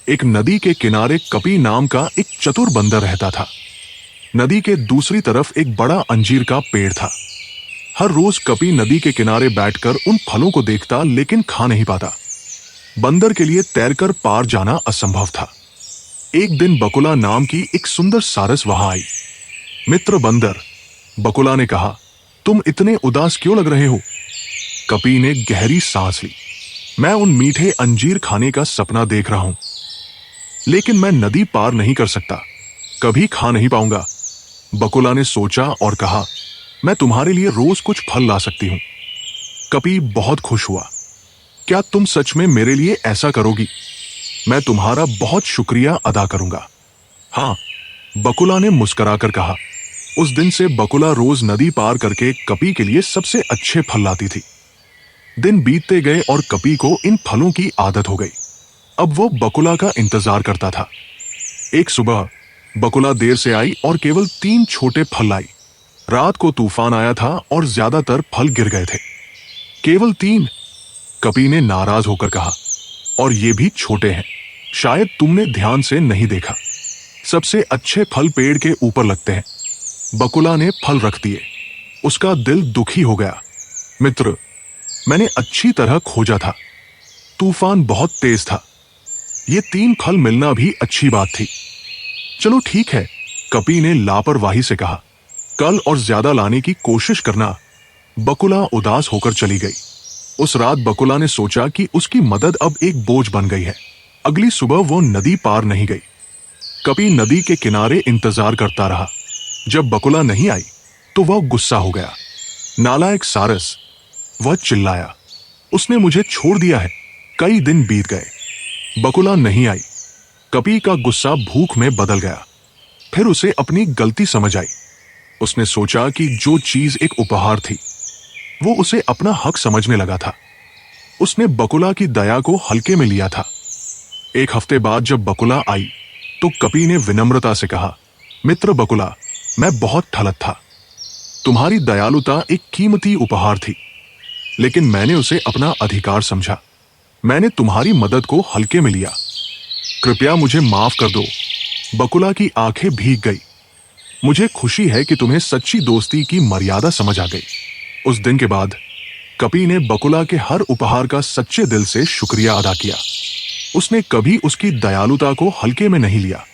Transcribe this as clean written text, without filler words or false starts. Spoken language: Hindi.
एक नदी के किनारे कपी नाम का एक चतुर बंदर रहता था। नदी के दूसरी तरफ एक बड़ा अंजीर का पेड़ था। हर रोज कपी नदी के किनारे बैठकर उन फलों को देखता, लेकिन खा नहीं पाता। बंदर के लिए तैरकर पार जाना असंभव था। एक दिन बकुला नाम की एक सुंदर सारस वहां आई। मित्र बंदर, बकुला ने कहा, तुम इतने उदास क्यों लग रहे हो? कपी ने गहरी सांस ली। मैं उन मीठे अंजीर खाने का सपना देख रहा हूं, लेकिन मैं नदी पार नहीं कर सकता, कभी खा नहीं पाऊंगा। बकुला ने सोचा और कहा, मैं तुम्हारे लिए रोज कुछ फल ला सकती हूं। कपी बहुत खुश हुआ। क्या तुम सच में मेरे लिए ऐसा करोगी? मैं तुम्हारा बहुत शुक्रिया अदा करूंगा। हाँ, बकुला ने मुस्कुराकर कहा। उस दिन से बकुला रोज नदी पार करके कपी के लिए सबसे अच्छे फल लाती थी। दिन बीतते गए और कपी को इन फलों की आदत हो गई। अब वो बकुला का इंतजार करता था। एक सुबह बकुला देर से आई और केवल 3 छोटे फल लाई। रात को तूफान आया था और ज्यादातर फल गिर गए थे। केवल 3? कपी ने नाराज होकर कहा, और ये भी छोटे हैं, शायद तुमने ध्यान से नहीं देखा। सबसे अच्छे फल पेड़ के ऊपर लगते हैं। बकुला ने फल रख दिए। उसका दिल दुखी हो गया। मित्र, मैंने अच्छी तरह खोजा था। तूफान बहुत तेज था। ये 3 फल मिलना भी अच्छी बात थी। चलो ठीक है, कपी ने लापरवाही से कहा। कल और ज्यादा लाने की कोशिश करना। बकुला उदास होकर चली गई। उस रात बकुला ने सोचा कि उसकी मदद अब एक बोझ बन गई है। अगली सुबह वो नदी पार नहीं गई। कपी नदी के किनारे इंतजार करता रहा। जब बकुला नहीं आई तो वह गुस्सा हो गया। नालायक सारस, वह चिल्लाया, उसने मुझे छोड़ दिया है। कई दिन बीत गए, बकुला नहीं आई। कपी का गुस्सा भूख में बदल गया। फिर उसे अपनी गलती समझ आई। उसने सोचा कि जो चीज एक उपहार थी, वो उसे अपना हक समझने लगा था। उसने बकुला की दया को हल्के में लिया था। एक हफ्ते बाद जब बकुला आई तो कपी ने विनम्रता से कहा, मित्र बकुला, मैं बहुत ठलक था। तुम्हारी दयालुता एक कीमती उपहार थी, लेकिन मैंने उसे अपना अधिकार समझा। मैंने तुम्हारी मदद को हल्के में लिया। कृपया मुझे माफ कर दो। बकुला की आंखें भीग गई। मुझे खुशी है कि तुम्हें सच्ची दोस्ती की मर्यादा समझ आ गई। उस दिन के बाद कपी ने बकुला के हर उपहार का सच्चे दिल से शुक्रिया अदा किया। उसने कभी उसकी दयालुता को हल्के में नहीं लिया।